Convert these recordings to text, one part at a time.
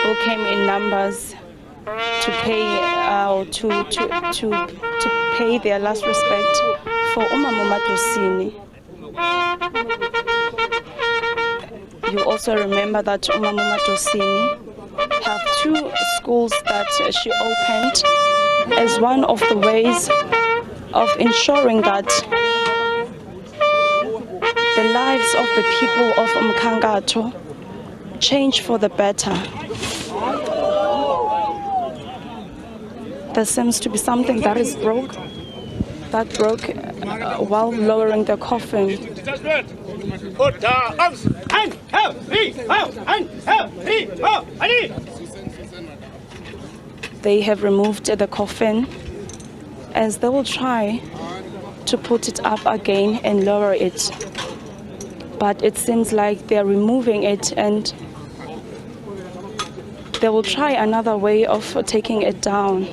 people came in numbers to pay to pay their last respect for Umama Madosini. You also remember that Umama Madosini have 2 schools that she opened as one of the ways of ensuring that the lives of the people of Umkangato change for the better. There seems to be something that broke while lowering the coffin. They have removed the coffin as they will try to put it up again and lower it. But it seems like they're removing it and they will try another way of taking it down.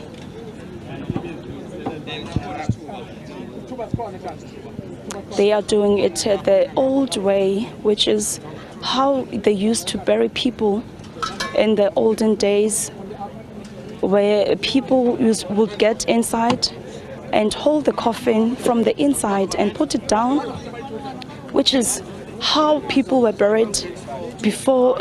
They are doing it the old way, which is how they used to bury people in the olden days, where people would get inside and hold the coffin from the inside and put it down, which is how people were buried before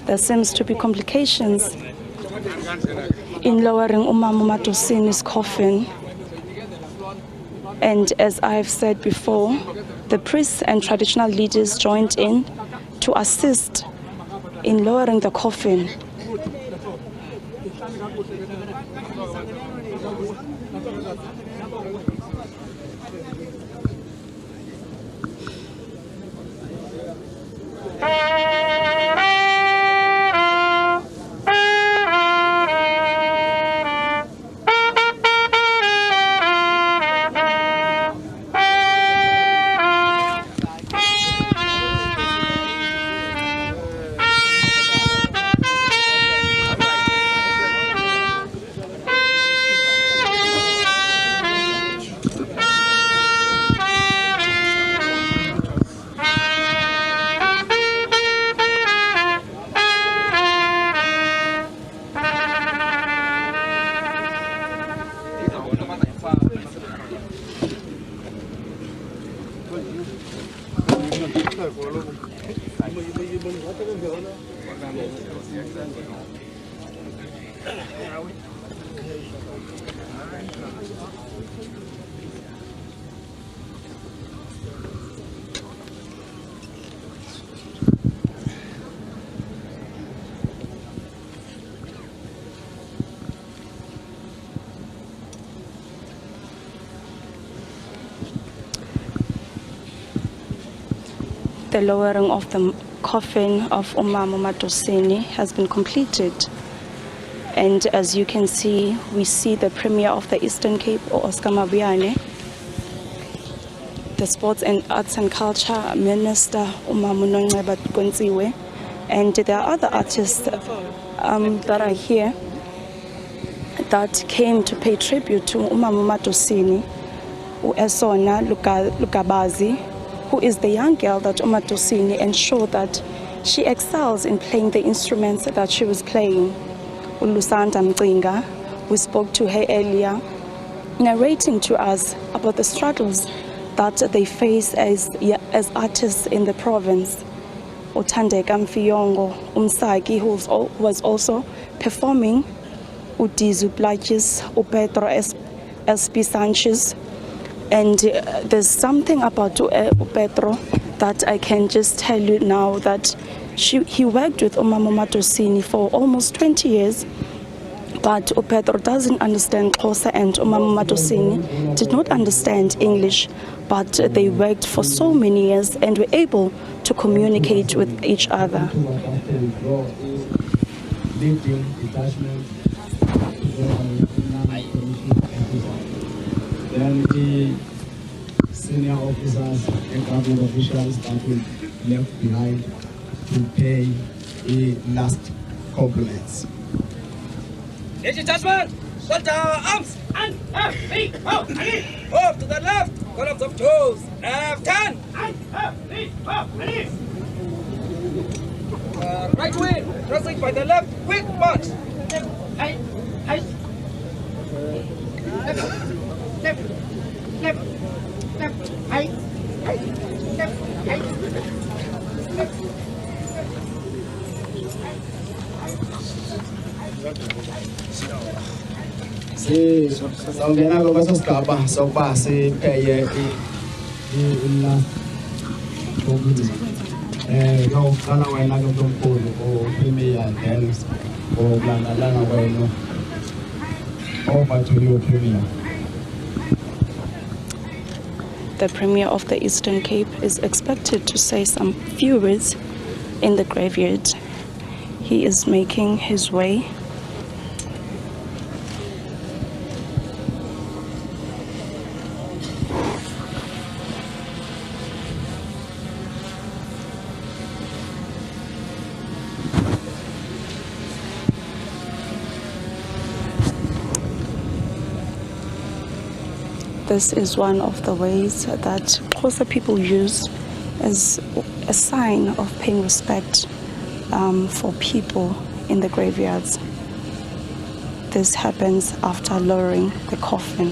there seems to be complications in lowering Umama Madosini's coffin. And as I've said before, the priests and traditional leaders joined in to assist in lowering the coffin. The lowering of the coffin of Umama Madosini has been completed. And as you can see, we see the Premier of the Eastern Cape, Oscar Mabiane, the Sports and Arts and Culture Minister, Umama Nongceba Gonziwe, and there are other artists that are here that came to pay tribute to Umama Madosini, Esona Lukabazi, who is the young girl that Madosini ensured that she excels in playing the instruments that she was playing. Ulusanda Mcinga, we spoke to her earlier, narrating to us about the struggles that they face as artists in the province. Uthandeka Mfiyongo Umsaki, who was also performing, Udizu Plachis, Upetro SP Sanchez. And there's something about Petro that I can just tell you now, that he worked with Umama Madosini for almost 20 years, but Petro doesn't understand Xhosa and Umama Madosini did not understand English, but they worked for so many years and were able to communicate with each other. Then the senior officers and government officials that will be left behind to pay the last compliments. Shut down, arms! And move to the left, columns of toes. Left hand. Right wing, crossing by the left, quick march. Sawungena kweso sigaba sokuba sipheye last yokuqala wena ke mthomkhulu o-premier then ngokulandelana kwenu over to your premier. The Premier of the Eastern Cape is expected to say some few words in the graveyard. He is making his way. This is one of the ways that Xhosa people use as a sign of paying respect for people in the graveyards. This happens after lowering the coffin.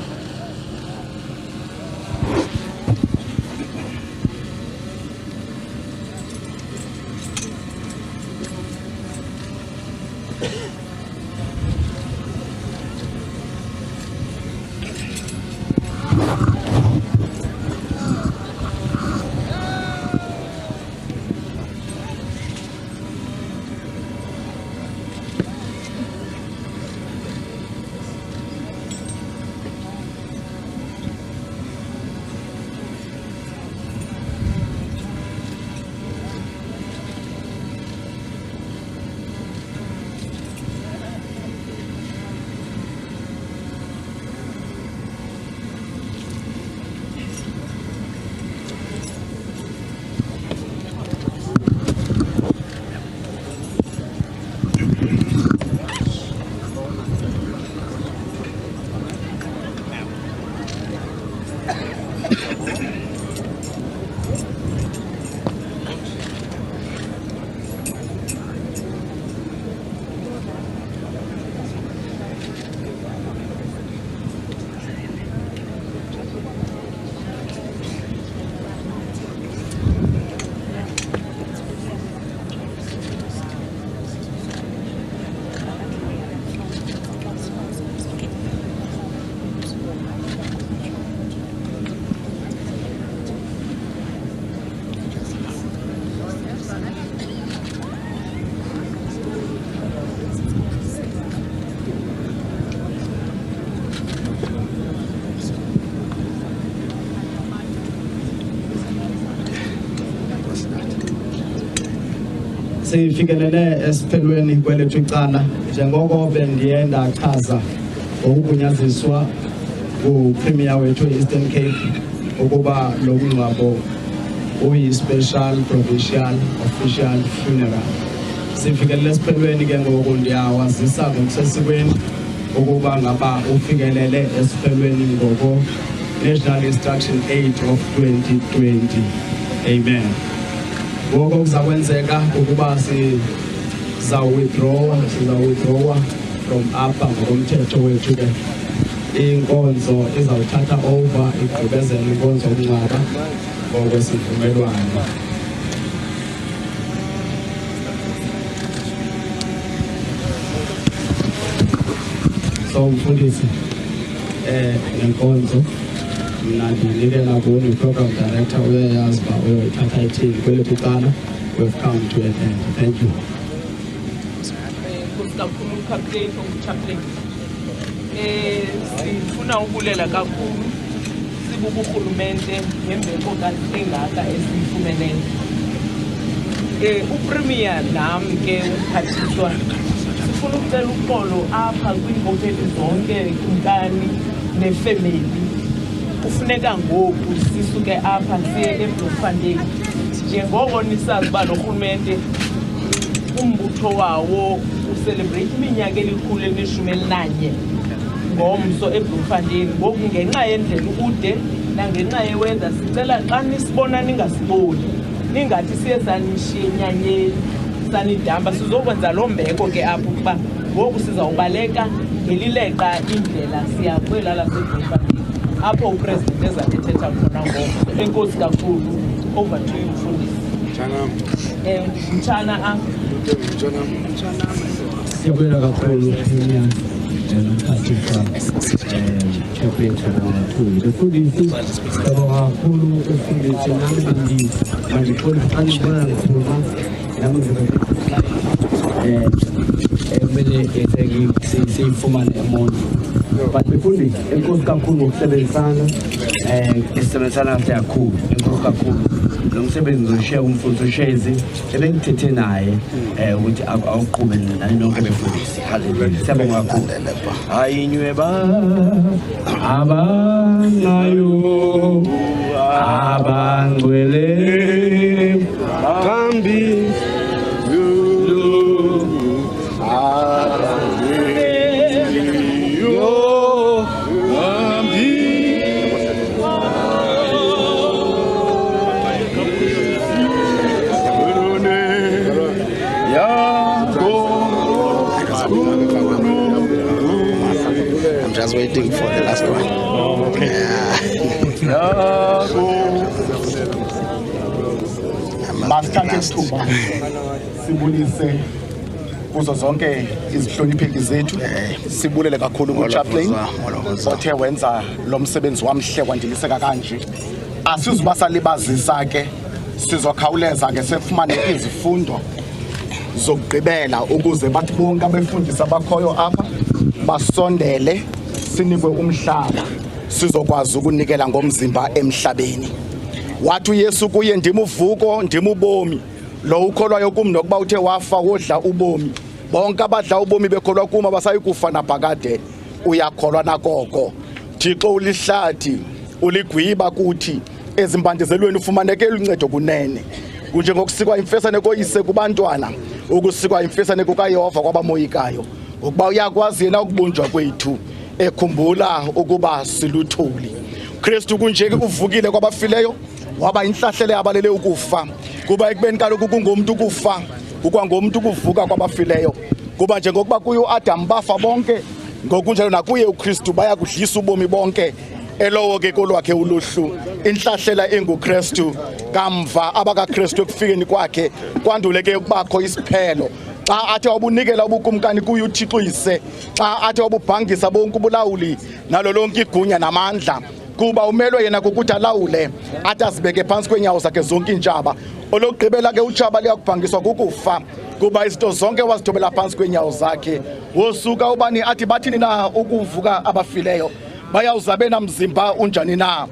Sifikelele esiphelweni kwelethu icala njengoko bendiye ndachaza ngokugunyaziswa ku-premier wethu e-Eastern Cape ukuba lo mngcwabo uyi-special provincial official funeral. Sifikelele esiphelweni ke ngoku ndiyawazisa ngokusesikweni ukuba ngaba ufikelele esiphelweni ngoko National Instruction 8 of 2020. Amen. Ngoko kuzakwenzeka ukuba siza-withdrawa from apha ngokomthetho wethu ke inkonzo izawuthatha over igqibezela inkonzo yomngcwaba ngokwesivumelwano. So mfundisi nenkonzo mna ndinikela kuni program director uyayazi uba uyoyithatha ithini kwelethu icala. We've come to an end. Thank you. Sifuna ukulela kakhulu sibuburhulumente ngembeko engaka esiyifumeneyo. Upremier nam ke uphathiswa sifuna ukucela uxolo apha kwiinkokheli zonke inkani nefemeli. Kufuneka ngoku sisuke apha siye eBloemfontein njengoko nisazi uba norhulumente umbutho wawo ucelebrate iminyaka 111 ngomso eBloemfontein. Ngoku ngenxa yendlela ukude nangenxa yeweather sicela xa nisibona ningasiboni, ningathi siye sanishiya enyanyeni sanidamba. Sizokwenza loo mbeko ke apho ukuba ngoku sizawubaleka ngelileqa indlela siya kwela laseBloemfontein apho upresident ezathi ethetha khona ngomso. Enkosi kakhulu. Over to you, Mfundisi. Mtshana Siyabonga kakhulu Premier nomphathiswa Chairperson kakhulu. Mfundisi, siyabonga kakhulu Mfundisi, nami mandikholwa kanibona ngithuma nami kumele siyifumane emonto. But Mfundisi, enkosi kakhulu ngokusebenzisana isebenzisana kakhulu, enkosi kakhulu. Lo msebenzi uzoshiya umfundisi ushezi ebengithethe naye ukuthi awuqhube nani nonke befundisi. Hallelujah. Siyabonga kakhulu. Ayinyweba abangayo abangcwele kambi just waiting for the last one. Okay. Masithathe isithuba sibulise kuzo zonke izihlonipheki zethu, sibulele kakhulu kuchaplain othe wenza lo msebenzi wamhle kwandiliseka kanje. Asizuba salibazisa ke, sizokhawuleza ke sefumane izifundo zokugqibela ukuze bathi bonke abefundisi abakhoyo apha basondele sinikwe umhlaba sizokwazi ukunikela ngomzimba emhlabeni. Wathi uYesu kuye, ndimuvuko ndimubomi, lo ukholwayo kum nokuba uthe wafa wodla ubomi, bonke abadla ubomi bekholwa kum abasayikufa naphakade. Uyakholwa nakoko. Thixo ulihlathi uligwiba kuthi ezimbandezelweni ufumaneke luncedo kunene. Kunjengokusikwa imfesane koyise kubantwana, ukusikwa imfesane kukaYehova kwabamoyikayo, ukuba uyakwazi yena ukubunjwa kwethu ekhumbula ukuba siluthuli. Kristu kunjeke uvukile kwabafileyo, waba inhlahlele abalele ukufa, kuba ekubeni kaloku kungomuntu ukufa ukwangomuntu ukuvuka kwabafileyo. Kuba njengokuba kuye uAdam bafa bonke, ngokunjalo nakuye uKristu baya kudlisa ubomi bonke. Elowo ke kolwakhe uluhlu inhlahlela enguKristu, kamva abakaKristu ekufikeni kwakhe kwanduleke ukubakho isiphelo. Xa athi wabunikela ubukumkani kuye uThixo uyise, xa athi wabubhangisa bonke ubulawuli nalo lonke igunya namandla, kuba umelwe yena kukuthi alawule athi azibeke phansi kwenyawo zakhe zonke intshaba. Olokugqibela ke utshaba liyakubhangiswa kukufa, kuba izinto zonke wazithobela phansi kwenyawo zakhe. Wosuka ubani athi bathini na ukuvuka abafileyo, bayawuzabe namzimba unjani na?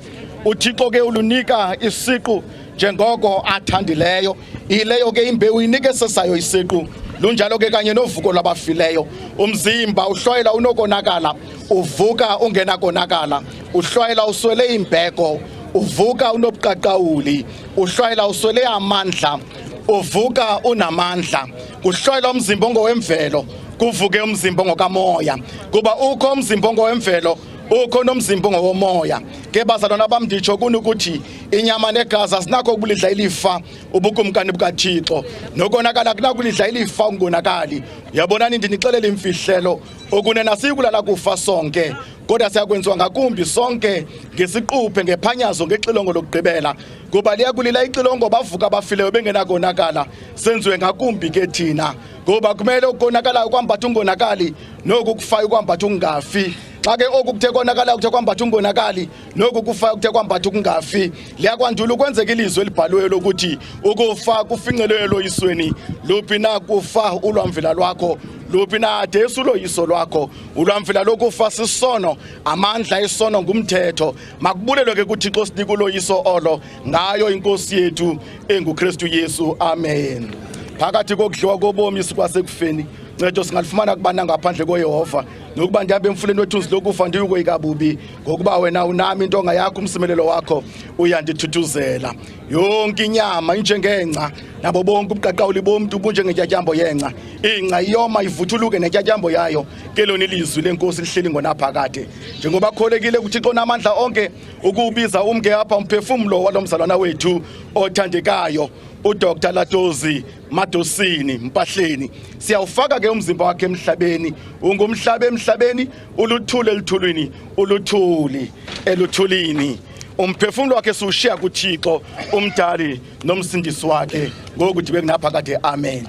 uThixo ke ulunika isiqu njengoko athandileyo, ileyo ke imbewu inike sesayo isiqu. Lunjalo ke kanye novuko labafileyo, umzimba uhlwayela unokonakala, uvuka ungenakonakala. Uhlwayela uswele imbeko, uvuka unobuqaqawuli. Uhlwayela uswele amandla, uvuka unamandla. Uhlwayela umzimba ongowemvelo, kuvuke umzimba ngokamoya. Kuba ukho umzimba ongowemvelo, ukho nomzimba ngowomoya. Ke bazalwana bam, nditsho kuni ukuthi inyama negazi asinakho ukubulidla ilifa ubukumkani bukaThixo, nokonakala kunakulidla ilifa ungonakali. Yabonani ndinixelela imfihlelo okunena sikulala kufa sonke, kodwa siyakwenziwa ngakumbi sonke ngesiquphe ngephanyazo ngexilongo lokugqibela. Kuba liyakulila ixilongo bavuka abafileyo bengenakonakala, senziwe ngakumbi ke thina. Ngoba kumele ukonakala ukwambatha ungonakali, noku kufayo ukwambatha ungafi. Xa ke oku kuthe konakala kuthe kwambatha ungonakali, noku kufayo kuthe kwambatha ungafi. Liyakwandula ukwenzeka ilizwe elibhaliweyo lokuthi ukufa kufincelwe eloyisweni. Luphi na kufa ulwamvila lwakho, luphi na Jesu loyiso lwakho. Ulwamvila lokufa sisono, amandla esono ngumthetho. Makubulelwe ke kuThixo sinika uloyiso olo ngayo inkosi yethu enguKristu Yesu. Amen. Phakathi kokudliwa kobomi sikwasekufeni ncedo singalifumana kubana ngaphandle koYehova nokuba ndihambe emfuleni wethu lokufa ndiyukoyikabubi ngokuba wena unami intonga yakho umsimelelo wakho uyandithuthuzela yonke inyama injengengca nabo bonke ubuqaqawuli bomntu ubunjengetyatyambo yengca ingca iyoma ivuthuluke netyatyambo yayo ke lona ilizwi lenkosi lihleli ngonaphakade njengoba kholekile kuThixo namandla onke ukubiza umke apha umphefumlo walomzalwana wethu othandekayo uDr Latozi Madosini Mpahleni siyawufaka ke umzimba wakhe emhlabeni ungumhlaba emhlabeni uluthule elithulwini uluthuli eluthulini umphefumulo wakhe siwushiya kuThixo umdali nomsindisi wakhe ngokuthi bekunaphakade amen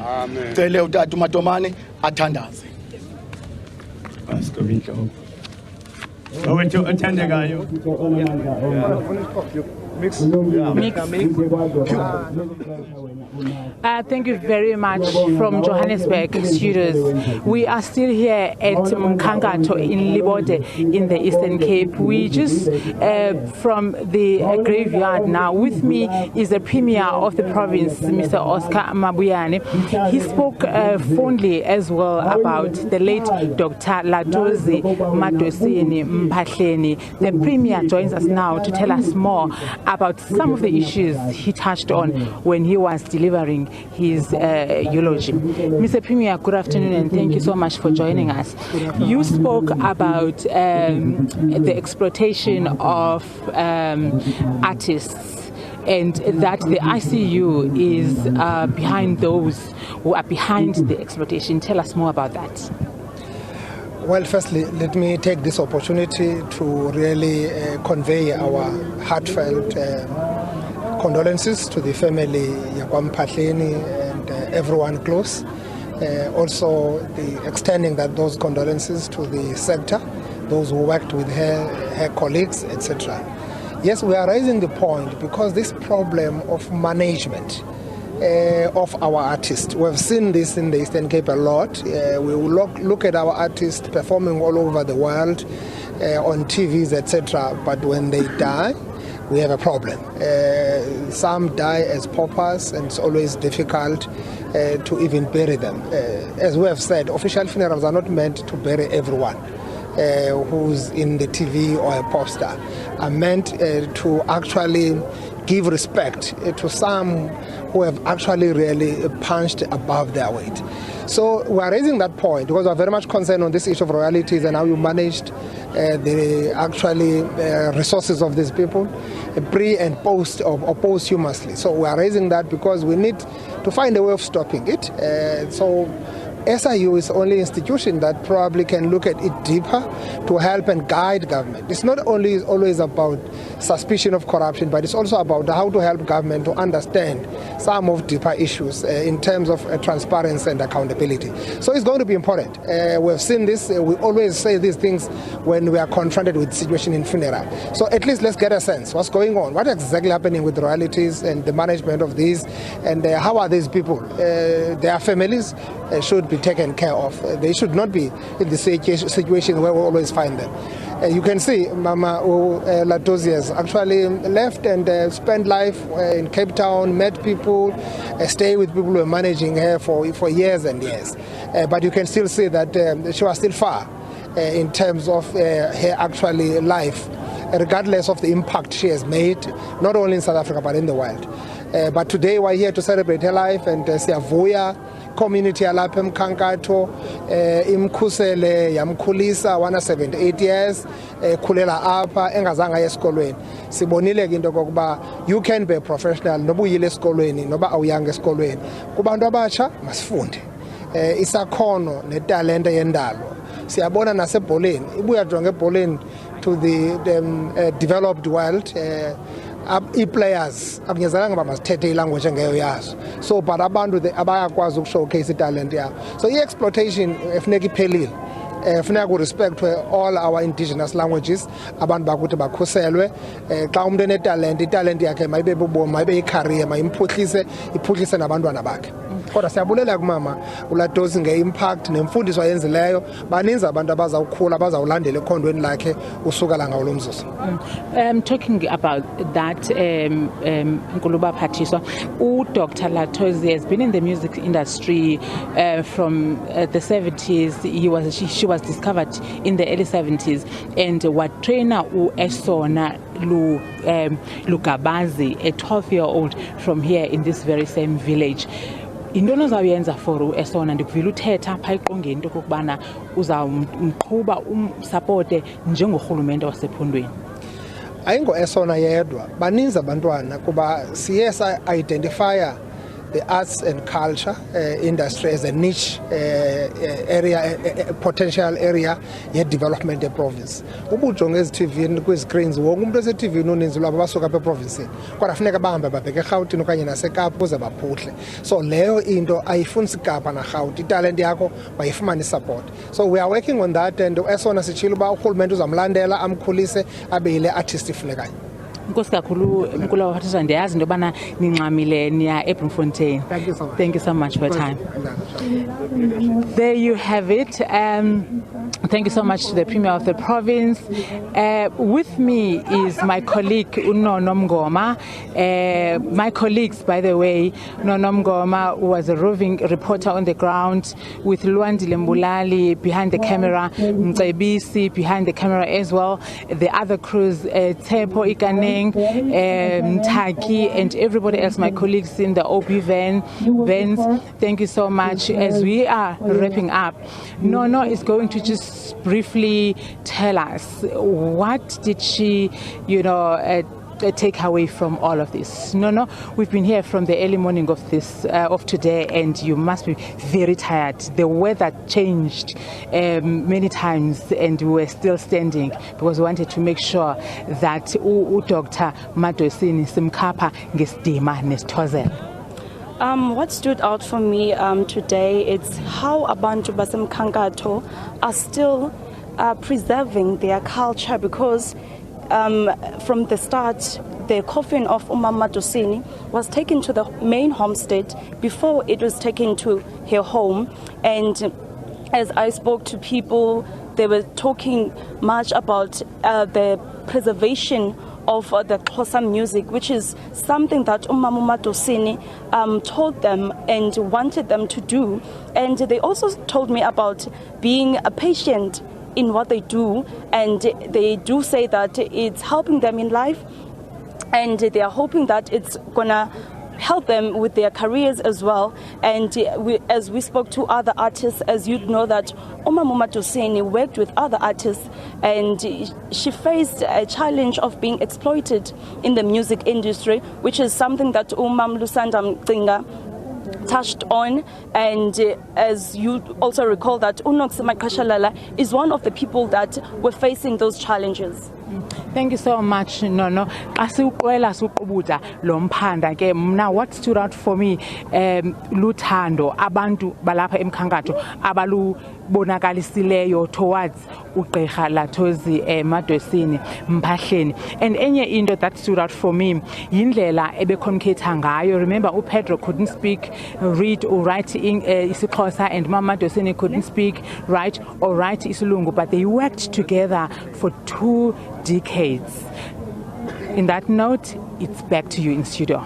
cele utata uMatomane athandaze asikobinhle owethu othandekayo Thank you very much from Johannesburg studios. We are still here at Mkhankato in Libode in the Eastern Cape. We just from the graveyard now. With me is the Premier of the province, Mr. Oscar Mabuyane. He spoke fondly as well about the late Dr. Latozi Madosini Mpahleni. The Premier joins us now to tell us more about some of the issues he touched on when he was delivering his eulogy. Mr. Premier, good afternoon and thank you so much for joining us. You spoke about the exploitation of artists and that the ICU is behind those who are behind the exploitation. Tell us more about that. Well, firstly, let me take this opportunity to really convey our heartfelt condolences to the family Yakwa Mpahleni and everyone close. Also, extending those condolences to the sector, those who worked with her colleagues, etc. Yes, we are raising the point because this problem of management of our artists. We've seen this in the Eastern Cape a lot. We will look at our artists performing all over the world on TVs, etc. But when they die, we have a problem. Some die as paupers, and it's always difficult to even bury them. As we have said, official funerals are not meant to bury everyone who's in the TV or a poster, are meant to actually give respect to some who have actually really punched above their weight. So we are raising that point because we are very much concerned on this issue of royalties and how you managed the actually resources of these people pre and post or posthumously. So we are raising that because we need to find a way of stopping it. So SIU is the only institution that probably can look at it deeper to help and guide government. It's not only always about suspicion of corruption, but it's also about how to help government to understand some of deeper issues in terms of transparency and accountability. So it's going to be important. We've seen this. We always say these things when we are confronted with situation in funeral. So at least let's get a sense what's going on, what exactly happening with royalties and the management of these, and how are these people, their families should be taken care of. They should not be in the situation where we always find them. You can see Mama Latozi has actually left and spent life in Cape Town, met people, stayed with people who were managing her for years and years. But you can still see that she was still far in terms of her actually life, regardless of the impact she has made, not only in South Africa but in the world. But today we're here to celebrate her life and siyavuya community yalapha eMkhankato imkhusele yamkhulisa wana 78 years khulela apha engazange aye esikolweni. Sibonile ke into kokuba you can be a professional noba uyile esikolweni noba awuyanga esikolweni. Kubantu abatsha masifunde isakhono netalente yendalo. Siyabona nasebholeni ibuya jonga ebholeni to the developed world. I-players akunyezalanga uba masithethe ilanguage engeyo yazo, so but abantu abayakwazi ukushowcase italent yabo. So i-exploitation efuneka iphelile, funeka kurespectwe all our indigenous languages, abantu bakuthi bakhuselwe. Xa umuntu enetalent italent yakhe mayibe bubomi, mayibe yicareer, mayimphuhlise iphuhlise nabantwana bakhe. kodwa siyabulela kumama uLatosi nge-impact nemfundiso ayenzileyo. Baninzi abantu abazawukhula abazawulandela ekhondweni lakhe usuka la ngawo lo mzuzu. Talking about that, Nkuluba Patiswa, Dr. Latosi has been in the music industry from the 70s. She was discovered in the early 70s, and what trainer Esona Lugabazi, a 12-year-old from here in this very same village. Into ozayenza for Esona ndikuvile uthetha pha iqongeni into kokubana uzawumqhuba umsupporte njengorhulumente wasephondweni. Ayingo Esona yedwa, baninzi abantwana kuba siye sa-identifya the arts and culture industry as a niche area, potential area ye-development province. Ubujonge ezi-TVini kwi-screens wonke umuntu ese-TVini uninzi lwabo basuka apha eprovinsini kodwa funeka bahambe babheke eRhawutini okanye naseKapa ukuze baphuhle. So leyo into ayifunisi Kapa naRhawuti, italente yakho bayifumana isupport. So we are working on that, and Esona sitshile uba urhulumente uzamlandela amkhulise abe yile artist ifunekayo. Nkosi kakhulu Nkuluba Patiswa, ndiyazi into yobana nincamile niya eBloemfontein. Thank you so much for your time. There you have it. Thank you so much to the Premier of the province. With me is my colleague Unono Mngoma. My colleagues, by the way, Unono Mngoma was a roving reporter on the ground, with Luandile Mbulali behind the camera, SABC behind the camera as well. The other crews, Tepo Ikaneng, Taki, and everybody else, my colleagues in the OB vans. Thank you so much. As we are wrapping up, Nono is going to just briefly tell us what did she, take away from all of this. No, we've been here from the early morning of today, and you must be very tired. The weather changed many times, and we were still standing because we wanted to make sure that Dr. Madosini simkapa ngesidima nesithozela. What stood out for me today is how abantu basemkhankato are still preserving their culture, because from the start, the coffin of Umama Madosini was taken to the main homestead before it was taken to her home. And as I spoke to people, they were talking much about the preservation of the Xhosa music, which is something that Umama Madosini told them and wanted them to do. And they also told me about being a patient in what they do, and they do say that it's helping them in life, and they are hoping that it's gonna help them with their careers as well. And as we spoke to other artists, as you know that Umama Madosini worked with other artists, and she faced a challenge of being exploited in the music industry, which is something that Umam Lusanda Mcinga touched on. And as you also recall that Unoxima Kashalala is one of the people that were facing those challenges. Thank you so much, Nono. What stood out for me, Luthando, abantu balapha emkhankato, abalu bonakalisileyo towards uGqirha Latosi Madosini Mpahleni. And enye into that stood out for me, yindlela ebecommunicate ngayo. Remember, uPedro couldn't speak, read or write isiXhosa, and Mama Madosini couldn't speak, write or write isilungu, but they worked together for 2 decades. In that note, it's back to you in studio.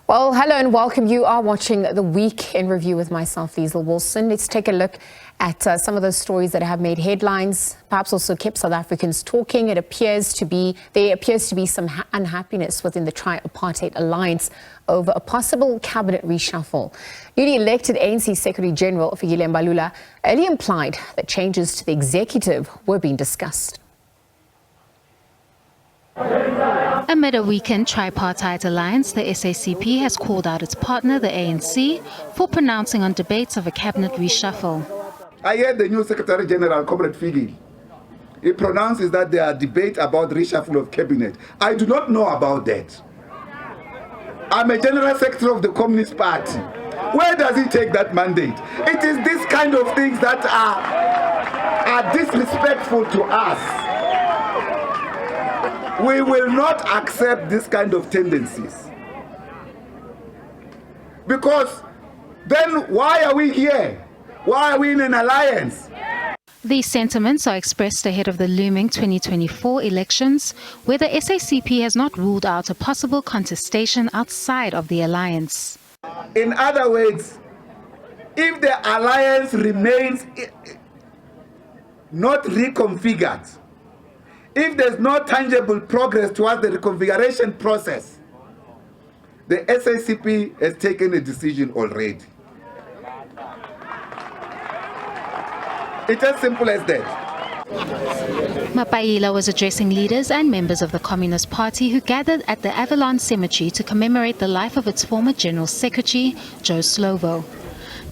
Well, hello and welcome. You are watching The Week in Review with myself, Liesl Wilson. Let's take a look at some of those stories that have made headlines, perhaps also kept South Africans talking. There appears to be some unhappiness within the Tri-Apartheid Alliance over a possible cabinet reshuffle. Newly elected ANC Secretary General Fikile Mbalula earlier implied that changes to the executive were being discussed. Amid a weakened tripartite alliance, the SACP has called out its partner, the ANC, for pronouncing on debates of a cabinet reshuffle. I heard the new Secretary General, Comrade Figi. He pronounces that there are debates about reshuffle of cabinet. I do not know about that. I'm a General Secretary of the Communist Party. Where does he take that mandate? It is this kind of things that are are disrespectful to us, we will not accept this kind of tendencies. Because then why are we here? Why are we in an alliance? These sentiments are expressed ahead of the looming 2024 elections, where the SACP has not ruled out a possible contestation outside of the alliance. In other words, if the alliance remains not reconfigured, if there's no tangible progress towards the reconfiguration process, the SACP has taken a decision already. It's as simple as that. Mapaila was addressing leaders and members of the Communist Party who gathered at the Avalon Cemetery to commemorate the life of its former General Secretary, Joe Slovo.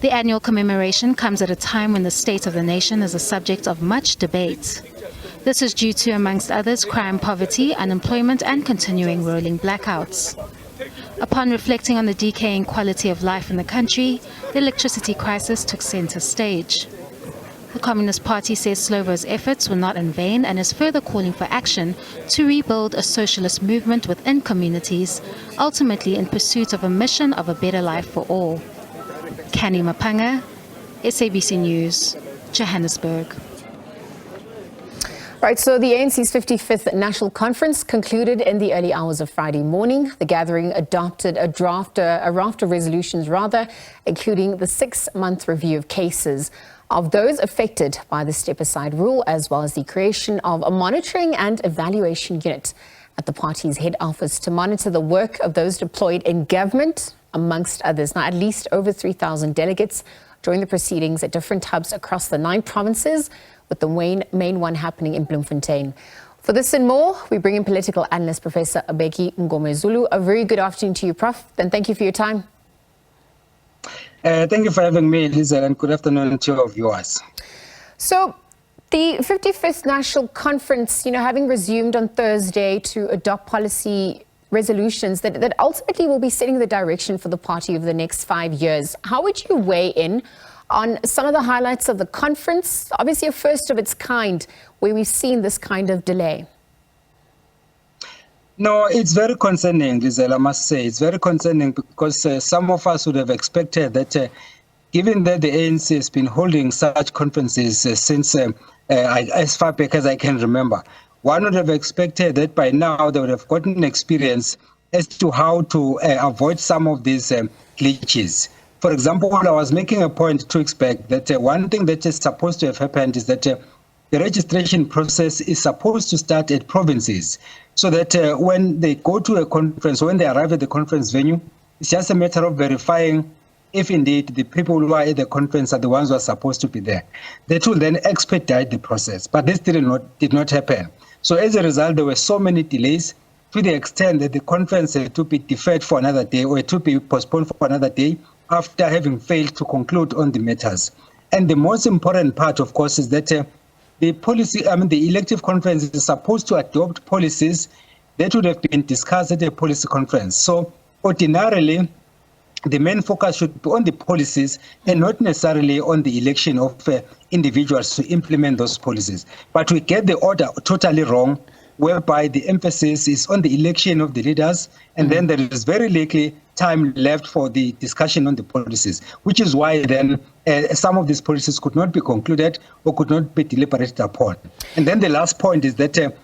The annual commemoration comes at a time when the state of the nation is a subject of much debate. This is due to, amongst others, crime, poverty, unemployment, and continuing rolling blackouts. Upon reflecting on the decaying quality of life in the country, the electricity crisis took center stage. The Communist Party says Slovo's efforts were not in vain and is further calling for action to rebuild a socialist movement within communities, ultimately in pursuit of a mission of a better life for all. Kani Mapanga, SABC News, Johannesburg. Right, so the ANC's 55th National Conference concluded in the early hours of Friday morning. The gathering adopted a raft of resolutions, including the 6-month review of cases of those affected by the step-aside rule, as well as the creation of a monitoring and evaluation unit at the party's head office to monitor the work of those deployed in government, amongst others. Now, at least over 3,000 delegates joined the proceedings at different hubs across the 9 provinces, with the main one happening in Bloemfontein. For this and more, we bring in political analyst Professor Abeki Ngomezulu. A very good afternoon to you, Prof, and thank you for your time. Thank you for having me, Lisa, and good afternoon to your viewers. So, the 55th National Conference, having resumed on Thursday to adopt policy resolutions that ultimately will be setting the direction for the party over the next 5 years. How would you weigh in on some of the highlights of the conference? Obviously a first of its kind, where we've seen this kind of delay. No, it's very concerning, Giselle, I must say. It's very concerning because some of us would have expected that given that the ANC has been holding such conferences since as far back as I can remember, one would have expected that by now they would have gotten experience as to how to avoid some of these glitches. For example, I was making a point 2 weeks back that one thing that is supposed to have happened is that the registration process is supposed to start at provinces, so that when they go to a conference, when they arrive at the conference venue, it's just a matter of verifying if indeed the people who are at the conference are the ones who are supposed to be there. That will then expedite the process, but this did not happen. So as a result, there were so many delays to the extent that the conference had to be deferred for another day or to be postponed for another day after having failed to conclude on the matters. And the most important part, of course, is that the elective conference is supposed to adopt policies that would have been discussed at a policy conference. So ordinarily, the main focus should be on the policies and not necessarily on the election of individuals to implement those policies. But we get the order totally wrong, whereby the emphasis is on the election of the leaders, and then there is very little time left for the discussion on the policies, which is why then some of these policies could not be concluded or could not be deliberated upon. And then the last point is that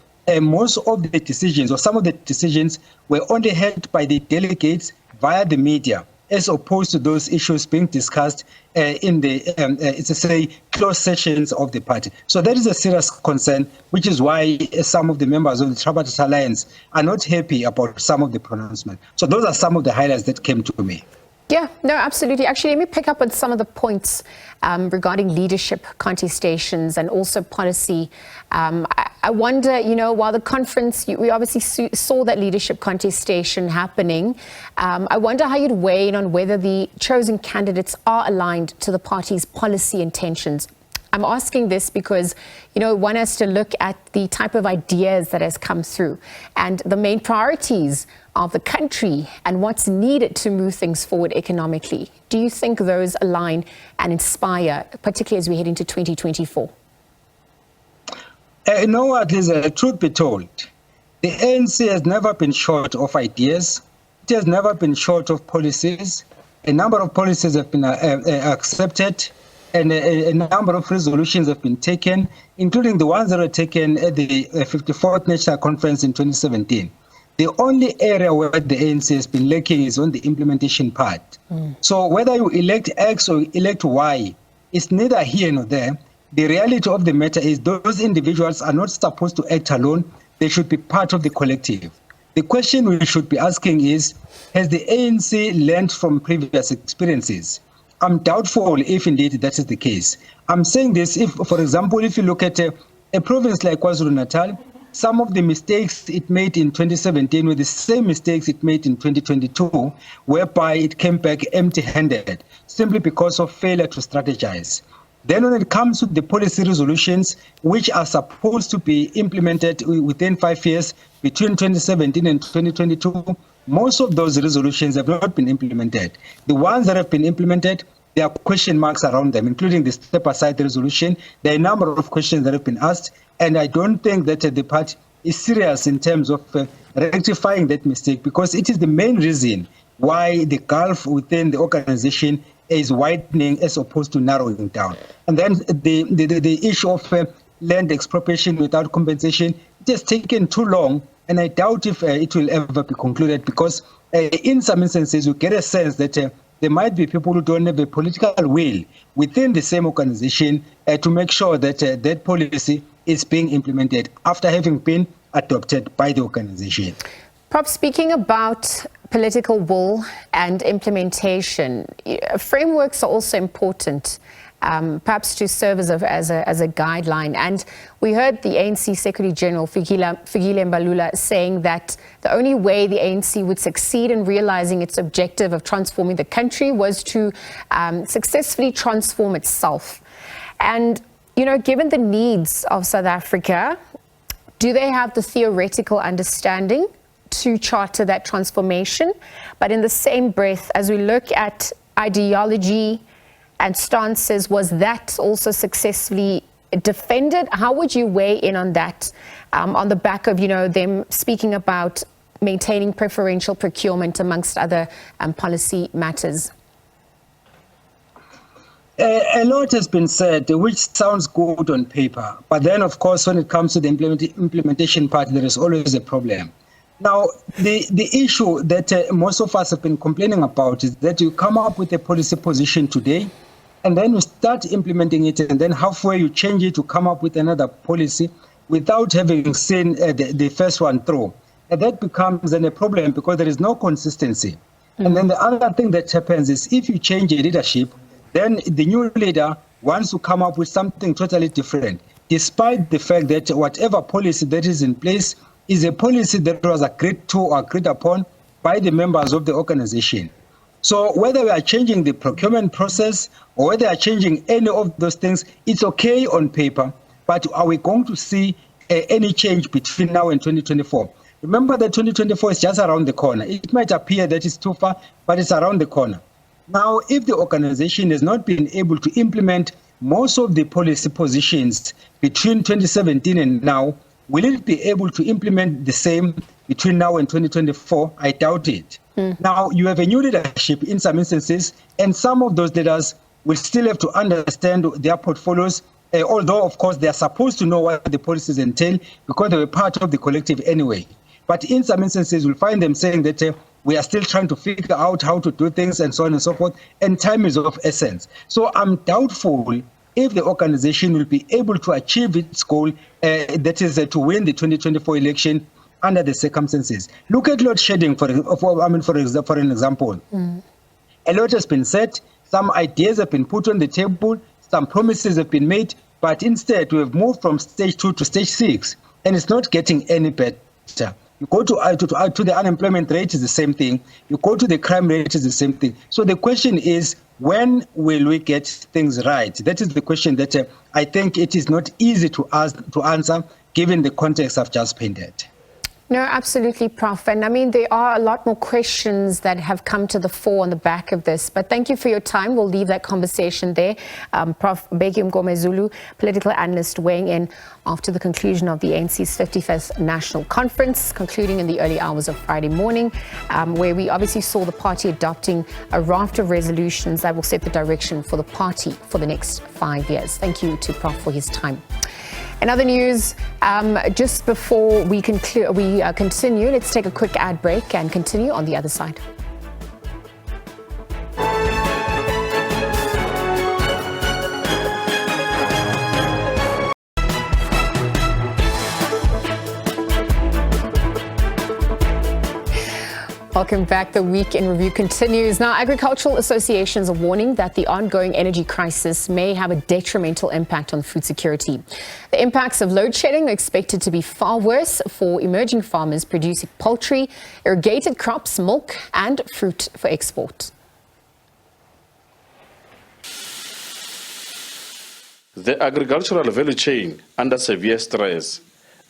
most of the decisions, or some of the decisions, were only held by the delegates via the media, as opposed to those issues being discussed in the, closed sessions of the party. So that is a serious concern, which is why some of the members of the Tripartite Alliance are not happy about some of the pronouncements. So those are some of the highlights that came to me. Yeah, no, absolutely. Actually, let me pick up on some of the points regarding leadership contestations and also policy. I wonder, while the conference, we obviously saw that leadership contestation happening. I wonder how you'd weigh in on whether the chosen candidates are aligned to the party's policy intentions. I'm asking this because, one has to look at the type of ideas that has come through and the main priorities of the country and what's needed to move things forward economically. Do you think those align and inspire, particularly as we head into 2024? No, at least, truth be told, the ANC has never been short of ideas. It has never been short of policies. A number of policies have been accepted, and a number of resolutions have been taken, including the ones that were taken at the 54th National Conference in 2017. The only area where the ANC has been lacking is on the implementation part. So whether you elect X or elect Y, it's neither here nor there. The reality of the matter is those individuals are not supposed to act alone. They should be part of the collective. The question we should be asking is, has the ANC learned from previous experiences? I'm doubtful if indeed that is the case. I'm saying this if, for example, if you look at a province like KwaZulu-Natal, some of the mistakes it made in 2017 were the same mistakes it made in 2022, whereby it came back empty-handed, simply because of failure to strategize. Then when it comes to the policy resolutions, which are supposed to be implemented within 5 years, between 2017 and 2022, most of those resolutions have not been implemented. The ones that have been implemented, there are question marks around them, including the step-aside resolution. There are a number of questions that have been asked, and I don't think that the party is serious in terms of rectifying that mistake, because it is the main reason why the gulf within the organization is widening as opposed to narrowing down. And then the issue of land expropriation without compensation, it has taken too long, and I doubt if it will ever be concluded, because in some instances you get a sense that there might be people who don't have a political will within the same organization to make sure that that policy is being implemented after having been adopted by the organization. Prof, speaking about political will and implementation, frameworks are also important, perhaps to serve as a guideline. And we heard the ANC Secretary General, Fikile Mbalula, saying that the only way the ANC would succeed in realizing its objective of transforming the country was to successfully transform itself. And, you know, given the needs of South Africa, do they have the theoretical understanding to charter that transformation? But in the same breath, as we look at ideology and stances, was that also successfully defended? How would you weigh in on that, on the back of, you know, them speaking about maintaining preferential procurement amongst other policy matters? A lot has been said, which sounds good on paper. But then, of course, when it comes to the implementation part, there is always a problem. Now, the issue that most of us have been complaining about is that you come up with a policy position today, and then you start implementing it, and then halfway you change it to come up with another policy without having seen the first one through. And that becomes then a problem because there is no consistency. And then the other thing that happens is if you change a leadership, then the new leader wants to come up with something totally different, despite the fact that whatever policy that is in place is a policy that was agreed to or agreed upon by the members of the organization. So whether we are changing the procurement process or whether we are changing any of those things, it's okay on paper, but are we going to see any change between now and 2024? Remember that 2024 is just around the corner. It might appear that it's too far, but it's around the corner. Now, if the organization has not been able to implement most of the policy positions between 2017 and now, will it be able to implement the same between now and 2024? I doubt it. Now, you have a new leadership in some instances, and some of those leaders will still have to understand their portfolios, although, of course, they are supposed to know what the policies entail because they were part of the collective anyway. But in some instances, we'll find them saying that we are still trying to figure out how to do things and so on and so forth, and time is of essence. So I'm doubtful if the organization will be able to achieve its goal, that is to win the 2024 election under the circumstances. Look at load shedding, for an example. A lot has been said, some ideas have been put on the table, some promises have been made, but instead we have moved from stage 2 to stage 6, and it's not getting any better. You go to the unemployment rate, is the same thing. You go to the crime rate, is the same thing. So the question is, when will we get things right? That is the question that I think it is not easy to answer, given the context I've just painted. No, absolutely, Prof. And I mean, there are a lot more questions that have come to the fore on the back of this. But thank you for your time. We'll leave that conversation there. Prof. Bheki Mngomezulu, political analyst, weighing in after the conclusion of the ANC's 51st National Conference, concluding in the early hours of Friday morning, where we obviously saw the party adopting a raft of resolutions that will set the direction for the party for the next 5 years. Thank you to Prof for his time. In other news, just before we continue, let's take a quick ad break and continue on the other side. Welcome back. The Week in Review continues. Now, agricultural associations are warning that the ongoing energy crisis may have a detrimental impact on food security. The impacts of load shedding are expected to be far worse for emerging farmers producing poultry, irrigated crops, milk and fruit for export. The agricultural value chain under severe stress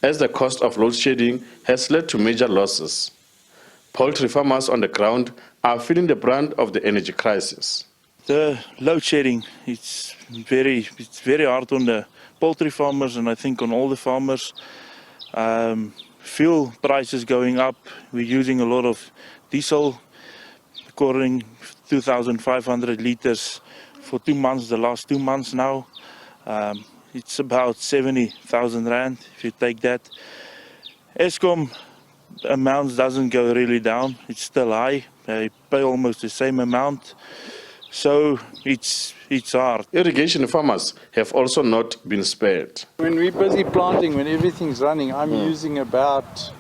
as the cost of load shedding has led to major losses. Poultry farmers on the ground are feeling the brunt of the energy crisis. The load shedding, it's very hard on the poultry farmers and I think on all the farmers. Fuel prices going up. We're using a lot of diesel, according 2,500 liters for 2 months, the last 2 months now. It's about 70,000 Rand if you take that. Eskom amounts doesn't go really down, it's still high. They pay almost the same amount, so it's hard. Irrigation farmers have also not been spared. When we're busy planting, when everything's running, I'm using about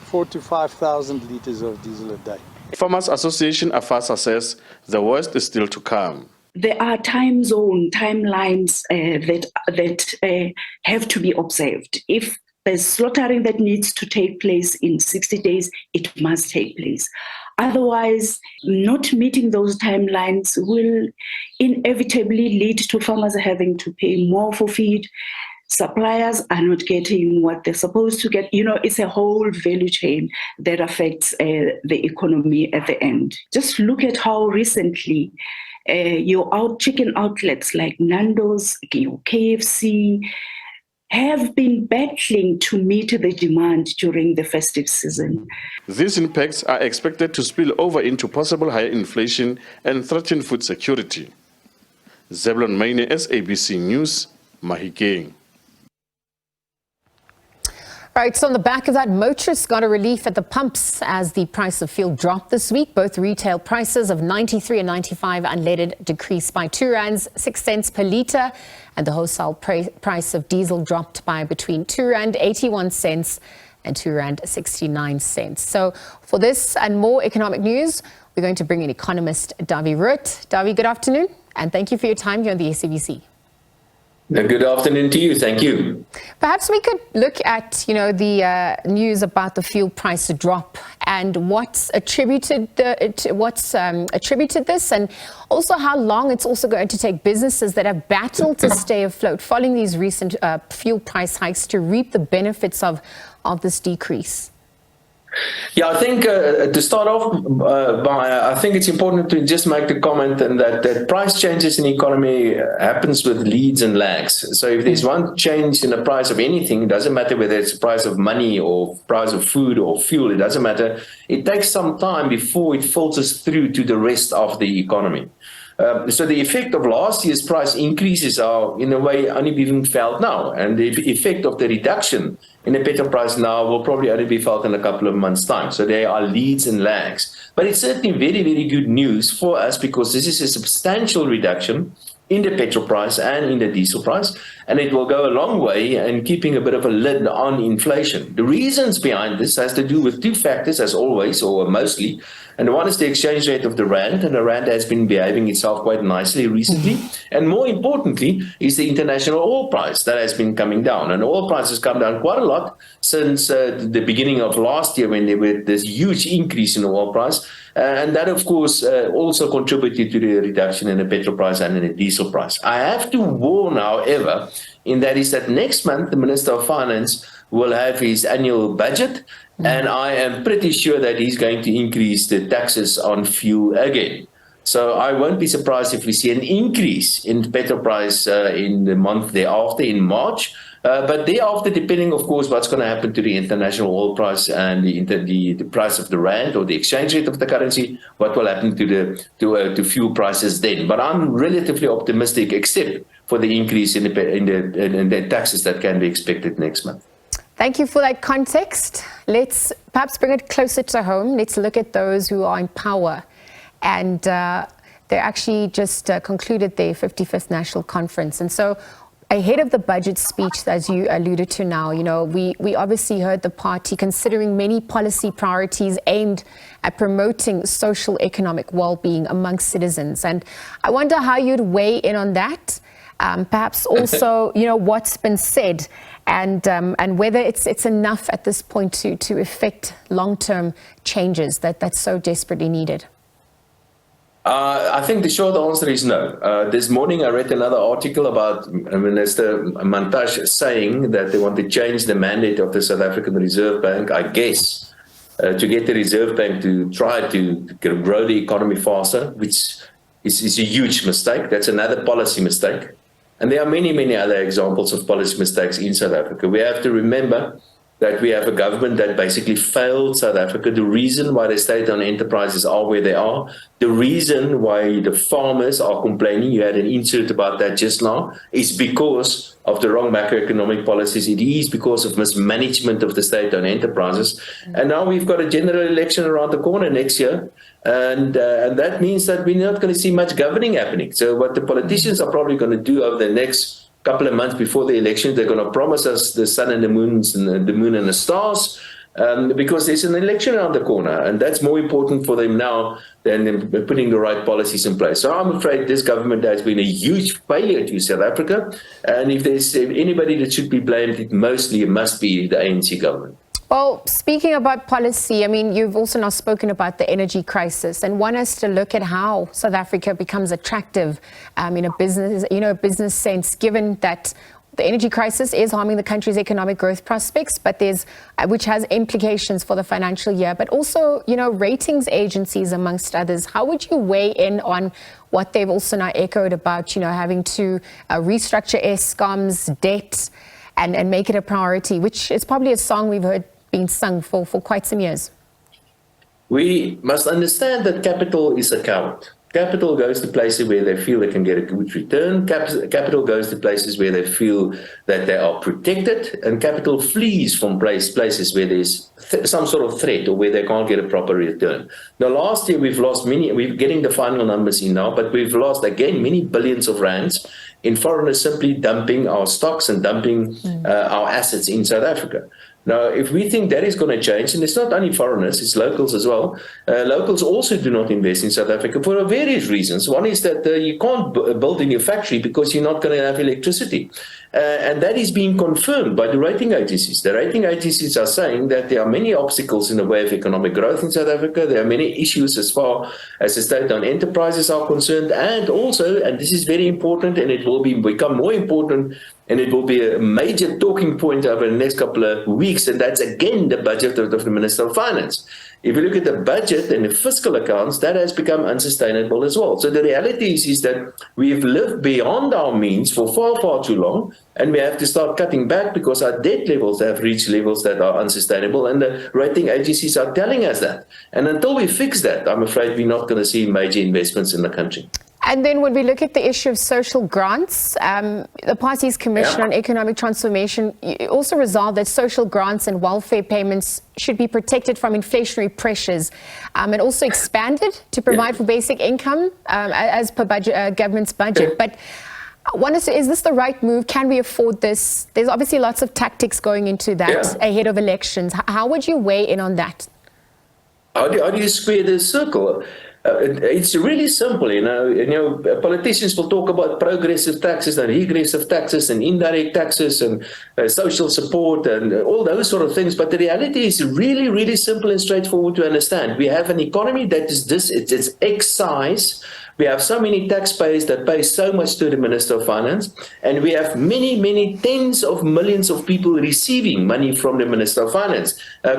4,000 to 5,000 liters of diesel a day. Farmers Association AFASA says the worst is still to come. There are timelines that have to be observed. If there's slaughtering that needs to take place in 60 days, it must take place. Otherwise, not meeting those timelines will inevitably lead to farmers having to pay more for feed. Suppliers are not getting what they're supposed to get. You know, it's a whole value chain that affects the economy at the end. Just look at how recently your chicken outlets like Nando's, KFC, have been battling to meet the demand during the festive season. These impacts are expected to spill over into possible higher inflation and threaten food security. Zebulon Maine, SABC News, Mahikeng. Right, so on the back of that, motorists got a relief at the pumps as the price of fuel dropped this week. Both retail prices of 93 and 95 unleaded decreased by R2.06 per litre, and the wholesale price of diesel dropped by between R2.81 and R2.69. So for this and more economic news, we're going to bring in economist Davi Root. Davi, good afternoon, and thank you for your time here on the SABC. Good afternoon to you. Thank you. Perhaps we could look at, the news about the fuel price drop and what's attributed this, and also how long it's also going to take businesses that have battled to stay afloat following these recent fuel price hikes to reap the benefits of this decrease. Yeah, I think to start off, I think it's important to just make the comment that price changes in the economy happens with leads and lags. So if there's one change in the price of anything, it doesn't matter whether it's the price of money or price of food or fuel, it doesn't matter. It takes some time before it filters through to the rest of the economy. So the effect of last year's price increases are, in a way, only being felt now. And the effect of the reduction in the petrol price now will probably only be felt in a couple of months' time. So there are leads and lags. But it's certainly very, very good news for us because this is a substantial reduction in the petrol price and in the diesel price, and it will go a long way in keeping a bit of a lid on inflation. The reasons behind this has to do with two factors, as always, or mostly, and one is the exchange rate of the Rand, and the Rand has been behaving itself quite nicely recently, and more importantly is the international oil price that has been coming down, and oil price has come down quite a lot since the beginning of last year when there was this huge increase in the oil price, and that of course also contributed to the reduction in the petrol price and in the diesel price. I have to warn, however, in that is that next month the Minister of Finance will have his annual budget, and I am pretty sure that he's going to increase the taxes on fuel again. So I won't be surprised if we see an increase in petrol price in the month thereafter, in March. But thereafter, depending, of course, what's going to happen to the international oil price and the price of the rand or the exchange rate of the currency, what will happen to fuel prices then? But I'm relatively optimistic, except for the increase in the taxes that can be expected next month. Thank you for that context. Let's perhaps bring it closer to home. Let's look at those who are in power. And they actually just concluded their 55th National Conference. And so ahead of the budget speech, as you alluded to now, we obviously heard the party considering many policy priorities aimed at promoting social economic well-being amongst citizens. And I wonder how you'd weigh in on that. Perhaps also, what's been said and whether it's enough at this point to effect long-term changes that's so desperately needed. I think the short answer is no. This morning I read another article about Minister Mantashe saying that they want to change the mandate of the South African Reserve Bank, I guess, to get the Reserve Bank to try to grow the economy faster, which is a huge mistake. That's another policy mistake. And there are many, many other examples of policy mistakes in South Africa. We have to remember that we have a government that basically failed South Africa. The reason why the state-owned enterprises are where they are, the reason why the farmers are complaining, you had an insert about that just now, is because of the wrong macroeconomic policies. It is because of mismanagement of the state-owned enterprises. And now we've got a general election around the corner next year, and that means that we're not going to see much governing happening. So what the politicians are probably going to do over the next couple of months before the election, they're going to promise us the sun and the moons and the moon and the stars, because there's an election around the corner, and that's more important for them now than putting the right policies in place. So I'm afraid this government has been a huge failure to South Africa, and if there's anybody that should be blamed, it must be the ANC government. Well, speaking about policy, I mean, you've also now spoken about the energy crisis and want us to look at how South Africa becomes attractive in a business sense, given that the energy crisis is harming the country's economic growth prospects, but which has implications for the financial year, but also, ratings agencies, amongst others. How would you weigh in on what they've also now echoed about, having to restructure Eskom's debt and make it a priority, which is probably a song we've heard being sung for quite some years? We must understand that capital is a coward. Capital goes to places where they feel they can get a good return. Capital goes to places where they feel that they are protected, and capital flees from places where there's some sort of threat or where they can't get a proper return. Now, last year we've lost we're getting the final numbers in now, but we've lost again many billions of rands in foreigners simply dumping our stocks and dumping our assets in South Africa. Now, if we think that is going to change, and it's not only foreigners, it's locals as well. Locals also do not invest in South Africa for various reasons. One is that you can't build a new factory because you're not going to have electricity. And that is being confirmed by the rating agencies. The rating agencies are saying that there are many obstacles in the way of economic growth in South Africa. There are many issues as far as the state-owned enterprises are concerned. And also, and this is very important, and it will become more important, and it will be a major talking point over the next couple of weeks, and that's again the budget of the Minister of Finance. If you look at the budget and the fiscal accounts, that has become unsustainable as well. So the reality is that we've lived beyond our means for far, far too long, and we have to start cutting back because our debt levels have reached levels that are unsustainable, and the rating agencies are telling us that. And until we fix that, I'm afraid we're not going to see major investments in the country. And then when we look at the issue of social grants, the party's Commission on Economic Transformation also resolved that social grants and welfare payments should be protected from inflationary pressures, and also expanded to provide for basic income as per government's budget. But is this the right move? Can we afford this? There's obviously lots of tactics going into that ahead of elections. How would you weigh in on that? How do you square this circle? It's really simple, politicians will talk about progressive taxes and regressive taxes and indirect taxes and social support and all those sort of things. But the reality is really, really simple and straightforward to understand. We have an economy that is it's excise. We have so many taxpayers that pay so much to the Minister of Finance, and we have many, many tens of millions of people receiving money from the Minister of Finance,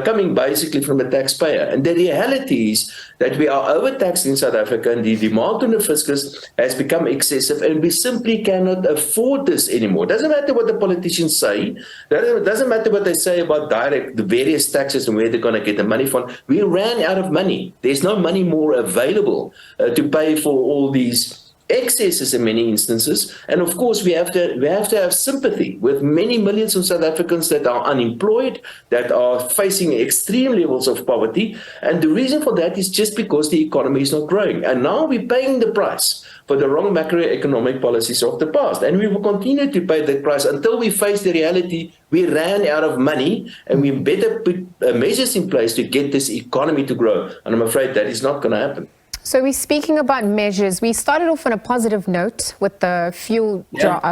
coming basically from the taxpayer. And the reality is that we are overtaxed in South Africa, and the demand on the fiscus has become excessive, and we simply cannot afford this anymore. It doesn't matter what the politicians say. It doesn't matter what they say about the various taxes and where they're going to get the money from. We ran out of money. There's no money more available to pay for all these excesses in many instances. And of course, we have to have sympathy with many millions of South Africans that are unemployed, that are facing extreme levels of poverty. And the reason for that is just because the economy is not growing. And now we're paying the price for the wrong macroeconomic policies of the past. And we will continue to pay that price until we face the reality we ran out of money, and we better put measures in place to get this economy to grow. And I'm afraid that is not going to happen. So we're speaking about measures. We started off on a positive note with the fuel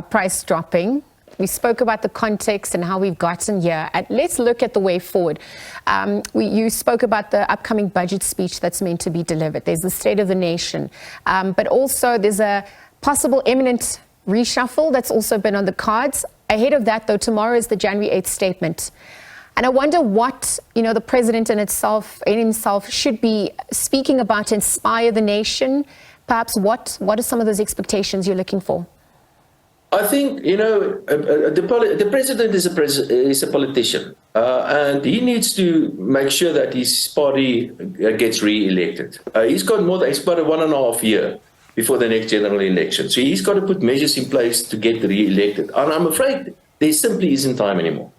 price dropping. We spoke about the context and how we've gotten here. And let's look at the way forward. You spoke about the upcoming budget speech that's meant to be delivered. There's the State of the Nation. But also there's a possible imminent reshuffle that's also been on the cards. Ahead of that, though, tomorrow is the January 8th statement. And I wonder what, the president in himself should be speaking about to inspire the nation. Perhaps what are some of those expectations you're looking for? I think, the president is a politician, and he needs to make sure that his party gets re-elected. He's got about 1.5 years before the next general election. So he's got to put measures in place to get re-elected. And I'm afraid there simply isn't time anymore.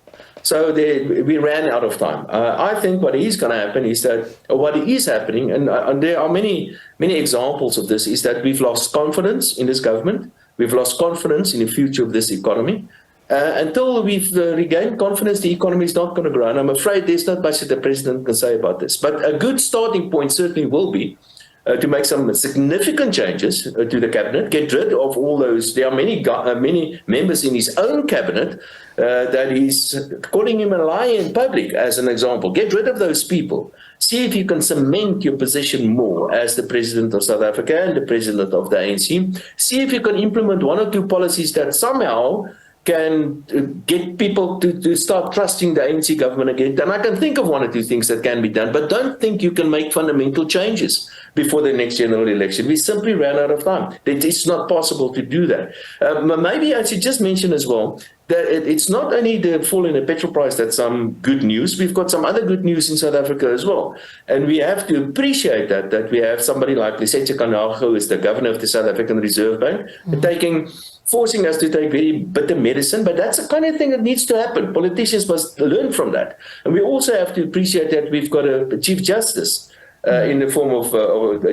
So we ran out of time. I think what is going to happen is that, what is happening, and there are many examples of this, is that we've lost confidence in this government. We've lost confidence in the future of this economy. Until we've regained confidence, the economy is not going to grow. And I'm afraid there's not much that the president can say about this. But a good starting point certainly will be to make some significant changes to the cabinet, get rid of all those. There are many members in his own cabinet that he's calling him a liar in public, as an example. Get rid of those people. See if you can cement your position more as the president of South Africa and the president of the ANC. See if you can implement one or two policies that somehow can get people to start trusting the ANC government again. And I can think of one or two things that can be done, but don't think you can make fundamental changes before the next general election. We simply ran out of time. It's not possible to do that. Maybe I should just mention as well that it's not only the fall in the petrol price that's some good news. We've got some other good news in South Africa as well. And we have to appreciate that we have somebody like Lesetja Kanaga, who is the governor of the South African Reserve Bank, forcing us to take very bitter medicine, but that's the kind of thing that needs to happen. Politicians must learn from that. And we also have to appreciate that we've got a Chief Justice in the form of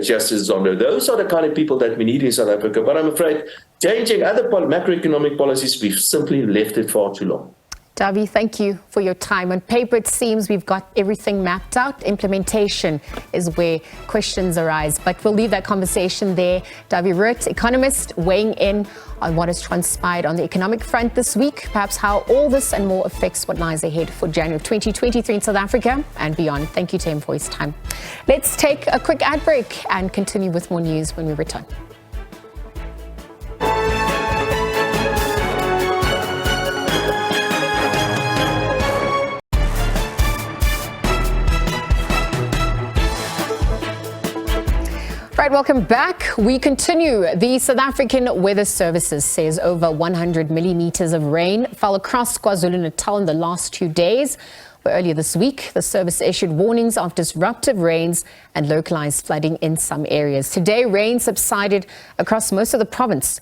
Justice Zondo. Those are the kind of people that we need in South Africa. But I'm afraid changing other macroeconomic policies, we've simply left it far too long. Davi, thank you for your time. On paper, it seems we've got everything mapped out. Implementation is where questions arise. But we'll leave that conversation there. Davi Root, economist, weighing in on what has transpired on the economic front this week, perhaps how all this and more affects what lies ahead for January of 2023 in South Africa and beyond. Thank you to him for his time. Let's take a quick ad break and continue with more news when we return. Right, welcome back. We continue. The South African Weather Services says over 100 millimeters of rain fell across KwaZulu-Natal in the last 2 days. Earlier this week, the service issued warnings of disruptive rains and localized flooding in some areas. Today, rain subsided across most of the province.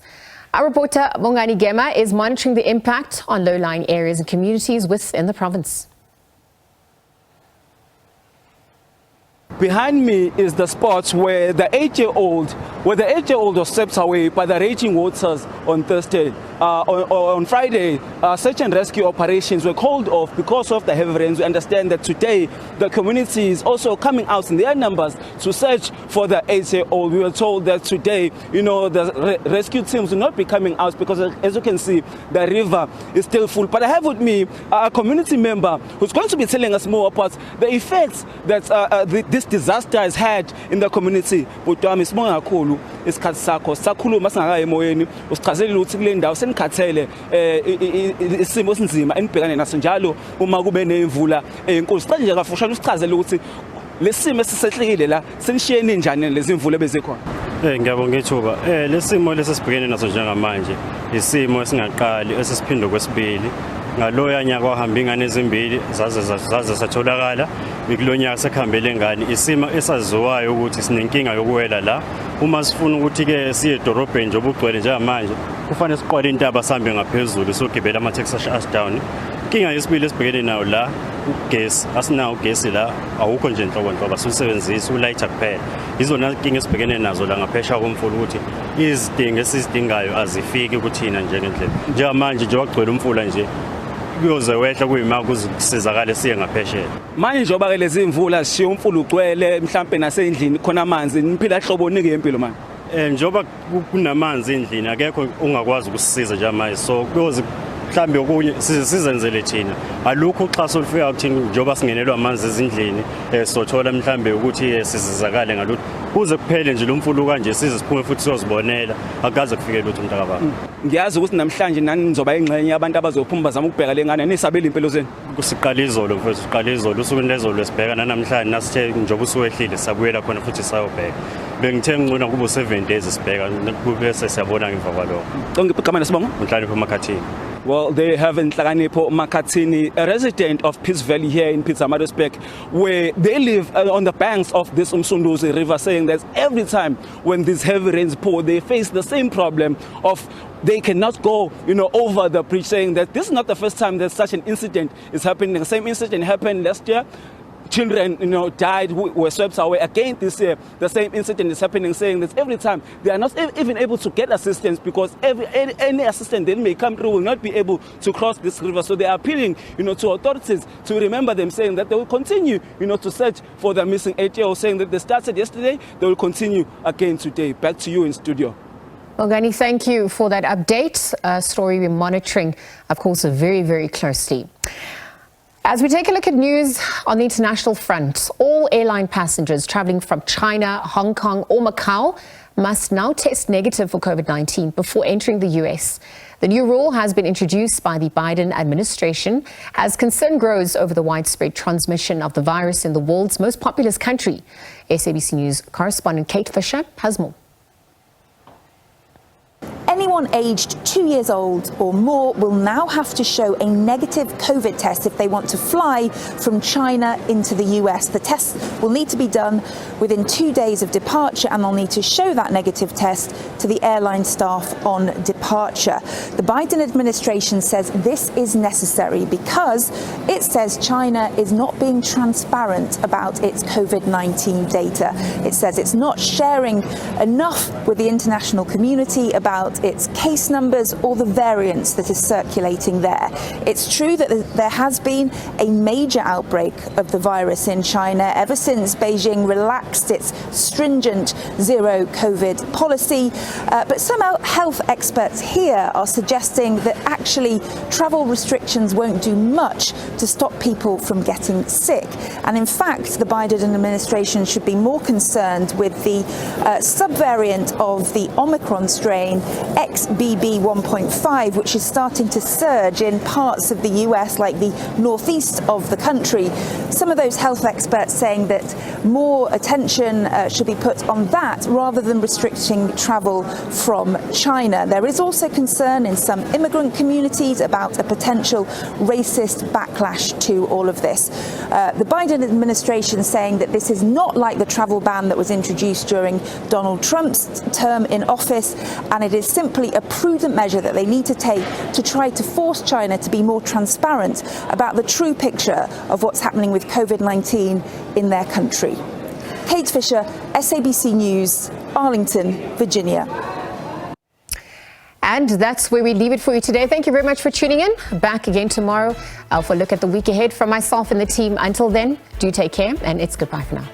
Our reporter, Bongani Gema, is monitoring the impact on low-lying areas and communities within the province. Behind me is the spot where the 8-year-old was swept away by the raging waters on Thursday. On Friday, search and rescue operations were called off because of the heavy rains. We understand that today the community is also coming out in their numbers to search for the 8-year-old. We were told that today, the rescue teams will not be coming out because, as you can see, the river is still full. But I have with me a community member who's going to be telling us more about the effects that this disaster has had in the community. Isikhathi sakho sakhuluma singakayi emoyeni usichazele ukuthi kule ndawo senikhathele isimo esinzima enibhekane naso njalo uma kube nemvula enkulu. Siqale nje kafushane usichazele ukuthi lesimo esisehlekile la senishiyene njani lezi mvula ebezikhona. Ngiyabonga ithuba. Lesimo lesibhekene naso njengamanje isimo esingaqali esisiphinde kwesibili. Ngaloya nyaka wahamba ingane ezimbili zaze satholakala bikulonyaka sekhambele ngani isimo esaziwayo ukuthi sinenkinga yokuwela la uma sifuna ukuthi ke siye edorobheni nje obugcwele njengamanje kufanele siqwale intaba sihambe ngaphezulu sogibela ama taxi ashdown. Inkinga yesibili esibhekene nayo la ugesi asinawo ugesi la awukho nje inhlobo asisebenzisa ulayitha kuphela. Izona inkinga esibhekene nazo la ngaphesha komfula ukuthi izidingo esizidingayo azifiki kuthina njengendlela njengamanje nje wagcwele umfula nje kuyoze wehla kuyima kusizakala siye ngaphesheya. Manje njengoba ke lezi imvula zishiya umfula ugcwele mhlambe nasendlini khona amanzi niphila hlobo nike impilo manje. Njengoba kunamanzi endlini akekho ungakwazi ukusisiza nje manje so kuyoze mhlambe okunye sizenzele thina alukho uxhaso olufika kuthina njengoba singenelwa amanzi ezindlini sothola mhlambe ukuthi sizizakale ngalutho kuze kuphele nje lo mfulu kanje size siphume futhi siyozibonela akaze kufike lutho mntakababa. Ngiyazi ukuthi namhlanje nani nizoba ingxenye abantu abazophuma bazama ukubheka lengane nisabela impilo zenu. Kusiqala izolo mfethu siqala izolo usuku lezolo sibheka namhlanje nasithe njengoba usuwehlile sabuyela khona futhi sayobheka. Bengithe ngcona kubo 7 days sibheka bese siyabona ngemva kwalokho. Ngiphi igama lesibongo? Unhlanipho Makhathini. Well, they have Nhlakanipho Makhathini, a resident of Peace Valley here in Pietermaritzburg, where they live on the banks of this Umsunduzi River, saying that every time when these heavy rains pour, they face the same problem of they cannot go, over the bridge, saying that this is not the first time that such an incident is happening. The same incident happened last year. Children, died who were swept away. Again this year, the same incident is happening, saying that every time they are not even able to get assistance because any assistance they may come through will not be able to cross this river. So they are appealing, to authorities to remember them, saying that they will continue, to search for the missing 8-year-old, saying that they started yesterday, they will continue again today. Back to you in studio. Well, Gani, thank you for that update. Story we're monitoring, of course, very, very closely. As we take a look at news on the international front, all airline passengers traveling from China, Hong Kong or Macau must now test negative for COVID-19 before entering the US. The new rule has been introduced by the Biden administration as concern grows over the widespread transmission of the virus in the world's most populous country. SABC News correspondent Kate Fisher has more. Anyone aged 2 years old or more will now have to show a negative COVID test if they want to fly from China into the US. The test will need to be done within 2 days of departure, and they'll need to show that negative test to the airline staff on departure. The Biden administration says this is necessary because it says China is not being transparent about its COVID-19 data. It says it's not sharing enough with the international community about its case numbers or the variants that is circulating there. It's true that there has been a major outbreak of the virus in China ever since Beijing relaxed its stringent zero COVID policy. But some health experts here are suggesting that actually travel restrictions won't do much to stop people from getting sick. And in fact, the Biden administration should be more concerned with the subvariant of the Omicron strain, XBB.1.5, which is starting to surge in parts of the US like the northeast of the country. Some of those health experts saying that more attention should be put on that rather than restricting travel from China. There is also concern in some immigrant communities about a potential racist backlash to all of this. The Biden administration saying that this is not like the travel ban that was introduced during Donald Trump's term in office, and it is simply a prudent measure that they need to take to try to force China to be more transparent about the true picture of what's happening with COVID-19 in their country. Kate Fisher, SABC News, Arlington, Virginia. And that's where we leave it for you today. Thank you very much for tuning in. Back again tomorrow for a look at the week ahead from myself and the team. Until then, do take care, and it's goodbye for now.